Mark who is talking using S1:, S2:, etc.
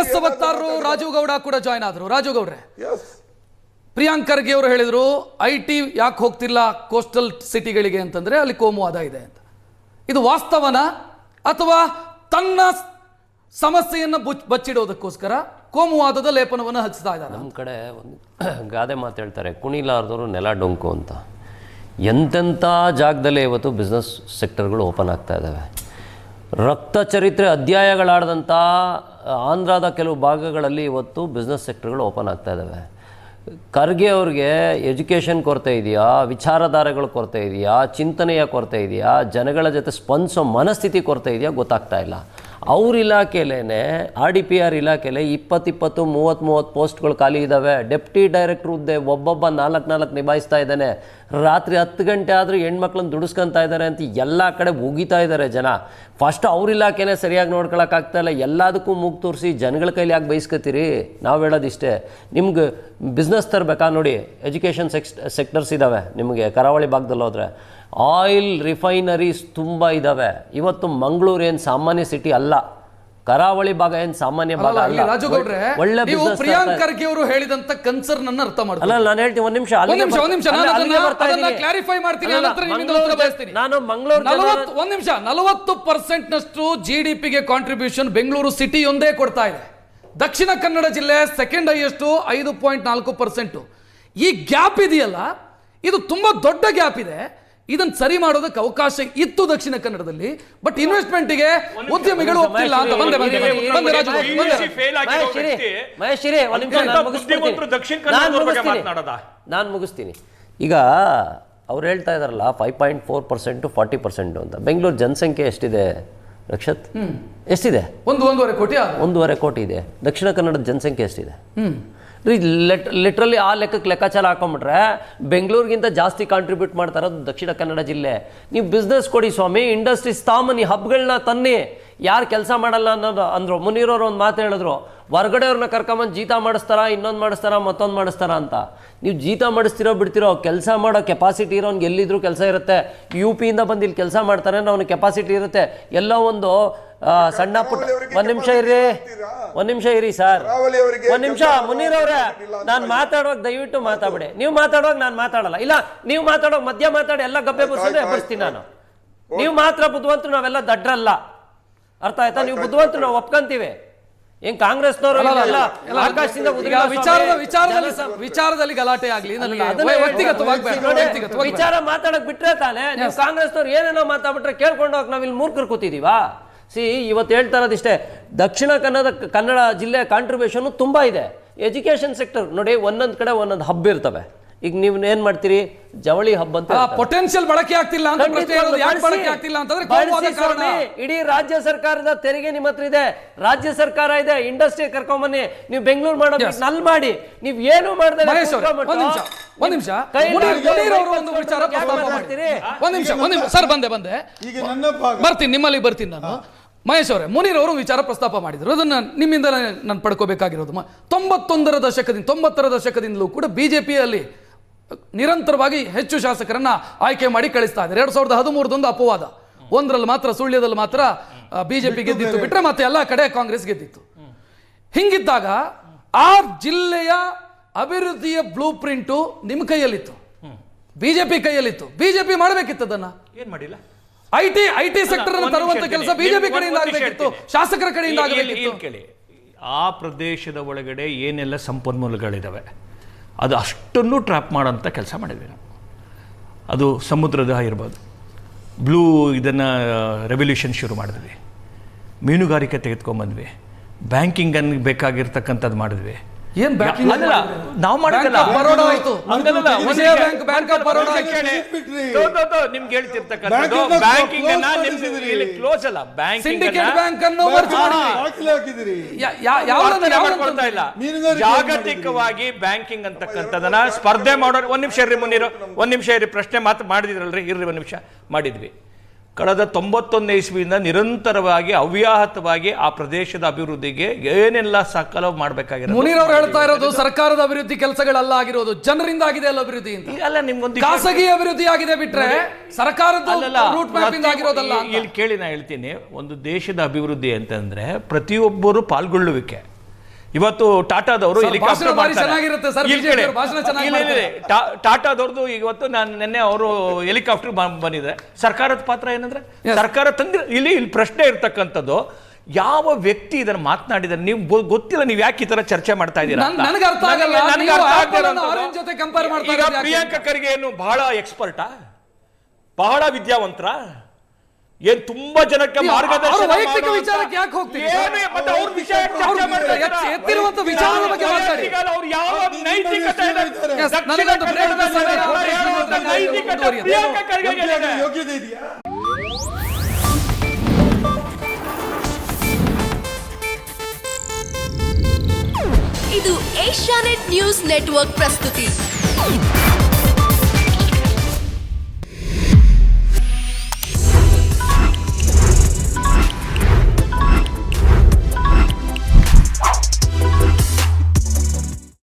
S1: JDS ವಕ್ತಾರರು ರಾಜೀವ್ ಗೌಡ ಕೂಡ join ಆದ್ರು. ರಾಜೀವ್ ಗೌಡ್ರೆ, ಪ್ರಿಯಾಂಕ್ ಖರ್ಗೆ ಅವರು ಹೇಳಿದ್ರು IT ಯಾಕೆ ಹೋಗ್ತಿಲ್ಲ ಕೋಸ್ಟಲ್ ಸಿಟಿಗಳಿಗೆ ಅಂತಂದ್ರೆ ಅಲ್ಲಿ ಕೋಮುವಾದ ಇದೆ ಅಂತ. ಇದು ವಾಸ್ತವನ ಅಥವಾ ತನ್ನ ಸಮಸ್ಯೆಯನ್ನು ಬಚ್ಚಿಡೋದಕ್ಕೋಸ್ಕರ ಕೋಮುವಾದದ ಲೇಪನವನ್ನು ಹಚ್ಚಿಸ್ತಾ ಇದ್ದಾರೆ?
S2: ನಮ್ಮ ಕಡೆ ಒಂದು ಗಾದೆ ಮಾತು ಹೇಳ್ತಾರೆ, ಕುಣಿಲಾರ್ದವರು ನೆಲ ಡೊಂಕು ಅಂತ. ಎಂತೆಂಥ ಜಾಗದಲ್ಲೇ ಇವತ್ತು ಬಿಸ್ನೆಸ್ ಸೆಕ್ಟರ್ಗಳು ಓಪನ್ ಆಗ್ತಾ ಇದ್ದಾವೆ. ರಕ್ತ ಚರಿತ್ರೆ ಅಧ್ಯಾಯಗಳಾಡಿದಂಥ ಆಂಧ್ರದ ಕೆಲವು ಭಾಗಗಳಲ್ಲಿ ಇವತ್ತು ಬಿಸ್ನೆಸ್ ಸೆಕ್ಟರ್ಗಳು ಓಪನ್ ಆಗ್ತಾ ಇದ್ದಾವೆ. ಖರ್ಗೆ ಅವ್ರಿಗೆ ಎಜುಕೇಷನ್ ಕೊರತೆ ಇದೆಯಾ, ವಿಚಾರಧಾರೆಗಳ ಕೊರತೆ ಇದೆಯಾ, ಚಿಂತನೆಯ ಕೊರತೆ ಇದೆಯಾ, ಜನಗಳ ಜೊತೆ ಸ್ಪಂದಿಸೋ ಮನಸ್ಥಿತಿ ಕೊರತೆ ಇದೆಯಾ ಗೊತ್ತಾಗ್ತಾ ಇಲ್ಲ. ಅವ್ರ ಇಲಾಖೆಯಲ್ಲೇ RDPR ಇಲಾಖೆಯಲ್ಲಿ 20-30 ಪೋಸ್ಟ್ಗಳು ಖಾಲಿ ಇದ್ದಾವೆ. ಡೆಪ್ಟಿ ಡೈರೆಕ್ಟ್ರ್ ಹುದ್ದೆ ಒಬ್ಬೊಬ್ಬ 4 ನಿಭಾಯಿಸ್ತಾ ಇದ್ದಾನೆ. ರಾತ್ರಿ 10 ಗಂಟೆ ಆದರೂ ಹೆಣ್ಮಕ್ಳನ್ನ ದುಡಿಸ್ಕೊತಾ ಇದ್ದಾರೆ ಅಂತ ಎಲ್ಲ ಕಡೆ ಉಗಿತಾ ಇದ್ದಾರೆ ಜನ. ಫಸ್ಟ್ ಅವ್ರ ಇಲಾಖೆನೇ ಸರಿಯಾಗಿ ನೋಡ್ಕೊಳಕ್ಕಾಗ್ತಾ ಇಲ್ಲ. ಎಲ್ಲದಕ್ಕೂ ಮೂಗು ತೋರಿಸಿ ಜನಗಳ ಕೈಲಿ ಯಾಕೆ ಬಯಸ್ಕೊತೀರಿ? ನಾವು ಹೇಳೋದಿಷ್ಟೇ, ನಿಮ್ಗೆ ಬಿಸ್ನೆಸ್ ತರಬೇಕಾ ನೋಡಿ, ಎಜುಕೇಷನ್ ಸೆಕ್ಟರ್ಸ್ ಇದ್ದಾವೆ ನಿಮಗೆ ಕರಾವಳಿ ಭಾಗದಲ್ಲಿ ಹೋದರೆ. ಆಯಿಲ್ ರಿಫೈನರೀಸ್ ತುಂಬ ಇದ್ದಾವೆ. ಇವತ್ತು ಮಂಗಳೂರು ಏನು ಸಾಮಾನ್ಯ ಸಿಟಿ ಅಲ್ಲ, ಕರಾವಳಿ ಭಾಗ ಏನು ಸಾಮಾನ್ಯ ಭಾಗ ಅಲ್ಲ.
S1: ಒಳ್ಳೆ ಪ್ರಿಯಾಂಕ್ ಖರ್ಗೆ ಅವರು ಹೇಳಿದಂತ ಕನ್ಸರ್ನ್ ಅನ್ನು ಅರ್ಥ ಮಾಡ್ತಾರೆ.
S2: ಅಲ್ಲ, ನಾನು ಹೇಳ್ತೀನಿ ಒಂದ್ ನಿಮಿಷ
S1: ಕ್ಲಾರಿಫೈ ಮಾಡ್ತೀನಿ. ನಾನು ಮಂಗಳೂರು 40% ನಷ್ಟು GDPಗೆ ಕಾಂಟ್ರಿಬ್ಯೂಷನ್ ಬೆಂಗಳೂರು ಸಿಟಿ ಒಂದೇ ಕೊಡ್ತಾ ಇದೆ. ದಕ್ಷಿಣ ಕನ್ನಡ ಜಿಲ್ಲೆ ಸೆಕೆಂಡ್ ಹೈಯೆಸ್ಟ್ 5.4%. ಈ ಗ್ಯಾಪ್ ಇದೆಯಲ್ಲ, ಇದು ತುಂಬಾ ದೊಡ್ಡ ಗ್ಯಾಪ್ ಇದೆ. ಇದನ್ನ ಸರಿ ಮಾಡೋದಕ್ಕೆ ಅವಕಾಶ ಇತ್ತು ದಕ್ಷಿಣ ಕನ್ನಡದಲ್ಲಿ. ಬಟ್ ಇನ್ವೆಸ್ಟ್ಮೆಂಟ್ಗೆ ಉದ್ಯಮಿಗಳು ಒಪ್ಪಿಲ್ಲ ಅಂತ
S2: ನಾನು ಮುಗಿಸ್ತೀನಿ. ಈಗ ಅವ್ರು ಹೇಳ್ತಾ ಇದಾರಲ್ಲ 5.4% 40% ಅಂತ. ಬೆಂಗಳೂರು ಜನಸಂಖ್ಯೆ ಎಷ್ಟಿದೆ ರಕ್ಷತ್? ಎಷ್ಟಿದೆ?
S1: 1.5 ಕೋಟಿ.
S2: 1.5 ಕೋಟಿ ಇದೆ. ದಕ್ಷಿಣ ಕನ್ನಡದ ಜನಸಂಖ್ಯೆ ಎಷ್ಟಿದೆ? ಲಿಟ್ರಲಿ ಆ ಲೆಕ್ಕಾಚಾರ ಹಾಕೊಂಡ್ಬಿಟ್ರೆ ಬೆಂಗಳೂರಿಗಿಂತ ಜಾಸ್ತಿ ಕಾಂಟ್ರಿಬ್ಯೂಟ್ ಮಾಡ್ತಾ ಇರೋದು ದಕ್ಷಿಣ ಕನ್ನಡ ಜಿಲ್ಲೆ. ನೀವು ಬಿಸ್ನೆಸ್ ಕೊಡಿ ಸ್ವಾಮಿ, ಇಂಡಸ್ಟ್ರೀಸ್ ತಾಮನಿ, ಹಬ್ಗಳನ್ನ ತನ್ನಿ. ಯಾರು ಕೆಲಸ ಮಾಡಲ್ಲ ಅನ್ನೋದು ಅಂದರು. ಮುನೀರವ್ರು ಒಂದು ಮಾತು ಹೇಳಿದ್ರು, ಹೊರಗಡೆಯವ್ರನ್ನ ಕರ್ಕೊಂಬಂದು ಜೀತ ಮಾಡಿಸ್ತಾರ, ಇನ್ನೊಂದು ಮಾಡಿಸ್ತಾರ, ಮತ್ತೊಂದು ಮಾಡಿಸ್ತಾರ ಅಂತ. ನೀವು ಜೀತ ಮಾಡಿಸ್ತಿರೋ ಬಿಡ್ತಿರೋ, ಕೆಲಸ ಮಾಡೋ ಕೆಪಾಸಿಟಿ ಇರೋನ್ಗೆ ಎಲ್ಲಿದ್ರು ಕೆಲಸ ಇರುತ್ತೆ. UPಯಿಂದ ಬಂದು ಇಲ್ಲಿ ಕೆಲಸ ಮಾಡ್ತಾರೆ, ಅವ್ನಿಗೆ ಕೆಪಾಸಿಟಿ ಇರುತ್ತೆ. ಎಲ್ಲೋ ಒಂದು ಸಣ್ಣ ಪುಟ್ಟ ಒಂದ್ ನಿಮಿಷ ಇರಿ ಸರ್, ಒಂದ್ ನಿಮಿಷ. ಮುನೀರ್ ಅವ್ರೆ, ನಾನು ಮಾತಾಡುವಾಗ ದಯವಿಟ್ಟು ಮಾತಾಡ್ಬಿಡಿ. ನೀವು ಮಾತಾಡುವಾಗ ನಾನು ಮಾತಾಡಲ್ಲ. ಇಲ್ಲ, ನೀವು ಮಾತಾಡುವಾಗ ಮಧ್ಯ ಮಾತಾಡಿ ಎಲ್ಲ ಗಬ್ಬೆ ಬರ್ಸಿದ್ರೆ ಎಬ್ಬರಿಸ್ತೀನಿ ನಾನು. ನೀವು ಮಾತ್ರ ಬುದ್ಧಿವಂತರು, ನಾವೆಲ್ಲ ದಡ್ರಲ್ಲ. ಅರ್ಥ ಆಯ್ತಾ? ನೀವು ಬುದ್ಧಿವಂತರು, ನಾವು ಒಪ್ಕೊಂತೀವಿ. ಏನ್ ಕಾಂಗ್ರೆಸ್ನವರು
S1: ವಿಚಾರದಲ್ಲಿ ಗಲಾಟೆ ಆಗ್ಲಿ,
S2: ವಿಚಾರ ಮಾತಾಡಕ್ ಬಿಟ್ರೆ ತಾನೆ. ನೀವು ಕಾಂಗ್ರೆಸ್ನವ್ರು ಏನೇನೋ ಮಾತಾಡ್ಬಿಟ್ರೆ ಕೇಳ್ಕೊಂಡು ಹೋಗಿ ನಾವ್ ಇಲ್ಲಿ ಮೂರ್ಖರು ಕೂತಿದೀವಾ? ಇವತ್ತು ಹೇಳ್ತಾ ಇರೋದಿಷ್ಟೇ, ದಕ್ಷಿಣ ಕನ್ನಡ ಜಿಲ್ಲೆಯ ಕಾಂಟ್ರಿಬ್ಯೂಷನ್ ತುಂಬಾ ಇದೆ. ಎಜುಕೇಶನ್ ಸೆಕ್ಟರ್ ನೋಡಿ, ಒಂದೊಂದ್ ಕಡೆ ಒಂದೊಂದು ಹಬ್ ಇರ್ತವೆ. ಈಗ ನೀವು ಏನ್ ಮಾಡ್ತೀರಿ, ಜವಳಿ ಹಬ್ ಅಂತ
S1: ಪೊಟೆನ್ಶಿಯಲ್ ಬಳಕೆ ಆಗ್ತಿಲ್ಲ ಅಂತ.
S2: ಇಡೀ ರಾಜ್ಯ ಸರ್ಕಾರದ ತೆರಿಗೆ ನಿಮ್ಮ ಹತ್ರ ಇದೆ, ರಾಜ್ಯ ಸರ್ಕಾರ ಇದೆ, ಇಂಡಸ್ಟ್ರಿ ಕರ್ಕೊಂಬನ್ನಿ. ನೀವು ಬೆಂಗಳೂರು ಮಾಡೋದು ನಲ್ಲಿ ಮಾಡಿ, ನೀವು ಏನು ಮಾಡಿದ್ರೆ
S1: ಬರ್ತೀನಿ, ನಿಮ್ಮಲ್ಲಿ ಬರ್ತೀನಿ ನಾನು. ಮಹೇಶ್ ಅವರೇ, ಮುನೀರ್ ಅವರು ವಿಚಾರ ಪ್ರಸ್ತಾಪ ಮಾಡಿದ್ರು, ಅದನ್ನ ನಿಮ್ಮಿಂದ ನಾನು ಪಡ್ಕೋಬೇಕಾಗಿರೋದು. 90ರ ದಶಕದಿಂದಲೂ ಕೂಡ ಬಿಜೆಪಿಯಲ್ಲಿ ನಿರಂತರವಾಗಿ ಹೆಚ್ಚು ಶಾಸಕರನ್ನ ಆಯ್ಕೆ ಮಾಡಿ ಕಳಿಸ್ತಾ ಇದ್ದಾರೆ. 2013 ಅಪವಾದ, ಒಂದರಲ್ಲಿ ಮಾತ್ರ, ಸುಳ್ಯದಲ್ಲಿ ಮಾತ್ರ ಬಿಜೆಪಿ ಗೆದ್ದಿತ್ತು, ಬಿಟ್ರೆ ಮತ್ತೆ ಎಲ್ಲ ಕಡೆ ಕಾಂಗ್ರೆಸ್ ಗೆದ್ದಿತ್ತು. ಹಿಂಗಿದ್ದಾಗ ಆ ಜಿಲ್ಲೆಯ ಅಭಿವೃದ್ಧಿಯ ಬ್ಲೂ ಪ್ರಿಂಟು ನಿಮ್ಮ ಕೈಯಲ್ಲಿತ್ತು, ಬಿಜೆಪಿ ಕೈಯಲ್ಲಿತ್ತು. ಬಿಜೆಪಿ ಮಾಡಬೇಕಿತ್ತು, ಅದನ್ನ ಏನ್ ಮಾಡಿಲ್ಲ. ಐಟಿ ಸೆಕ್ಟರ್ ಅನ್ನು ತರುವಂತ ಕೆಲಸ ಬಿಜೆಪಿ ಕಡೆಯಿಂದ ಆಗಬೇಕಿತ್ತು, ಶಾಸಕರ ಕಡೆಯಿಂದ ಆಗಬೇಕಿತ್ತು.
S3: ಆ ಪ್ರದೇಶದ ಒಳಗಡೆ ಏನೆಲ್ಲ ಸಂಪನ್ಮೂಲಗಳಿದಾವೆ ಅದು ಅಷ್ಟನ್ನು ಟ್ರ್ಯಾಪ್ ಮಾಡೋಂಥ ಕೆಲಸ ಮಾಡಿದ್ವಿ ನಾವು. ಅದು ಸಮುದ್ರದ ಇರ್ಬೋದು, ಬ್ಲೂ ಇದನ್ನು ರೆವಲ್ಯೂಷನ್ ಶುರು ಮಾಡಿದ್ವಿ, ಮೀನುಗಾರಿಕೆ ತೆಗೆದುಕೊಂಡ್ಬಂದ್ವಿ, ಬ್ಯಾಂಕಿಂಗನ್ನು ಬೇಕಾಗಿರ್ತಕ್ಕಂಥದ್ದು ಮಾಡಿದ್ವಿ.
S1: ಏನ್
S3: ನಾವು
S1: ಮಾಡಿದ್ವಿ,
S3: ನಿಮ್ಗೆ ಹೇಳ್ತಿರ್ತಕ್ಕಂಥದ್ದು ಬ್ಯಾಂಕಿಂಗ್ ಕ್ಲೋಸ್ ಅಲ್ಲ, ಮಾಡ್ಕೊಳ್ತಾ ಇಲ್ಲ. ಜಾಗತಿಕವಾಗಿ ಬ್ಯಾಂಕಿಂಗ್ ಅಂತಕ್ಕಂಥದನ್ನ ಸ್ಪರ್ಧೆ ಮಾಡೋರು. ಒಂದ್ ನಿಮಿಷ ಇರ್ರಿ ಮುನೀರು, ಒಂದ್ ನಿಮಿಷ ಇರ್ರಿ, ಪ್ರಶ್ನೆ ಮಾತು ಮಾಡಿದ್ರಲ್ರಿ, ಇರ್ರಿ ಒಂದ್ ನಿಮಿಷ. ಮಾಡಿದ್ವಿ. ಕಳೆದ 91 ಇಸ್ವಿಯಿಂದ ನಿರಂತರವಾಗಿ ಅವ್ಯಾಹತವಾಗಿ ಆ ಪ್ರದೇಶದ ಅಭಿವೃದ್ಧಿಗೆ ಏನೆಲ್ಲ ಸಕಲ ಮಾಡಬೇಕಾಗಿರೋದು.
S1: ಮುನೀರ್ ಅವರು ಹೇಳ್ತಾ ಇರೋದು ಸರ್ಕಾರದ ಅಭಿವೃದ್ಧಿ ಕೆಲಸಗಳಲ್ಲ ಆಗಿರೋದು, ಜನರಿಂದ ಆಗಿದೆ ಅಲ್ಲ ಅಭಿವೃದ್ಧಿ ಅಂತ.
S3: ಅಲ್ಲ, ನಿಮ್ಗೊಂದು
S1: ಖಾಸಗಿ ಅಭಿವೃದ್ಧಿ ಆಗಿದೆ ಬಿಟ್ರೆ ಸರ್ಕಾರದ ರೂಟ್ ಮ್ಯಾಪಿಂಗ್ ಆಗಿರೋದಲ್ಲ.
S3: ಇಲ್ಲಿ ಕೇಳಿ, ನಾ ಹೇಳ್ತೀನಿ, ಒಂದು ದೇಶದ ಅಭಿವೃದ್ಧಿ ಅಂತಂದ್ರೆ ಪ್ರತಿಯೊಬ್ಬರು ಪಾಲ್ಗೊಳ್ಳುವಿಕೆ. ಇವತ್ತು ಟಾಟಾದವರು
S1: ಸರ್,
S3: ಹೆಲಿಕಾಪ್ಟರ್
S1: ಭಾಷಣ ಭಾರಿ ಚೆನ್ನಾಗಿರುತ್ತೆ ಸರ್, BJP ಅವ್ರ ಭಾಷಣ ಚೆನ್ನಾಗಿ ಮಾಡ್ತಾರೆ.
S3: ಟಾಟಾದವ್ರದ್ದು ಇವತ್ತು ನಾನು ನಿನ್ನೆ ಅವರು ಹೆಲಿಕಾಪ್ಟರ್ ಬಂದಿದೆ. ಸರ್ಕಾರದ ಪಾತ್ರ ಏನಂದ್ರೆ ಸರ್ಕಾರ ತಂದಿರ ಇಲ್ಲಿ ಪ್ರಶ್ನೆ ಇರ್ತಕ್ಕಂಥದ್ದು ಯಾವ ವ್ಯಕ್ತಿ ಇದನ್ನ ಮಾತನಾಡಿದಾರೆ ನೀವು ಗೊತ್ತಿಲ್ಲ, ನೀವು ಯಾಕೆ ಈ ತರ ಚರ್ಚೆ ಮಾಡ್ತಾ ಇದ್ದೀರಾ?
S1: ನನಗೆ ಅರ್ಥ ಆಗಲ್ಲ.
S3: ನನಗೆ ಅರ್ಥ ಆಗ್ತಾ ಇರೋದು
S1: ಆರೆಂಜ್ ಜೊತೆ ಕಂಪೇರ್ ಮಾಡ್ತಾ
S3: ಈಗ
S1: ಇರೋದು ಯಾಕೆ?
S3: ಪ್ರಿಯಾಂಕಾ ಖರ್ಗೆ ಏನು ಬಹಳ ಎಕ್ಸ್ಪರ್ಟಾ, ಬಹಳ ವಿದ್ಯಾವಂತರ, ಏನ್ ತುಂಬಾ ಜನಕ್ಕೆ ಮಾರ್ಗದರ್ಶನ
S1: ವೈಯಕ್ತಿಕ ವಿಚಾರಕ್ಕೆ ಯಾಕೆ ಹೋಗ್ತೀವಿ?
S3: ಮತ್ತೆ ಅವ್ರ ವಿಷಯ ಚರ್ಚೆ ಮಾಡ್ತಾ ಇದ್ದೀರಾ?
S1: ಎತ್ತಿರುವಂತ ವಿಚಾರದ ಬಗ್ಗೆ ಮಾತಾಡಿ.
S3: ಈಗ ಅವ್ರು ಯಾವ ನೈತಿಕತೆ ಇದೆ?
S1: Yes, ನನಗೊಂದು ಬ್ರೇಕ್
S3: ನೈತಿಕತೆ ಪ್ರಿಯಾಂಕಾ ಖರ್ಗೆಗೆ ಇದೆ.
S4: ಯೋಗ್ಯತೆ ಇದೆಯಾ?
S5: ಇದು ಏಷ್ಯಾನೆಟ್ ನ್ಯೂಸ್ ನೆಟ್ವರ್ಕ್ ಪ್ರಸ್ತುತಿ.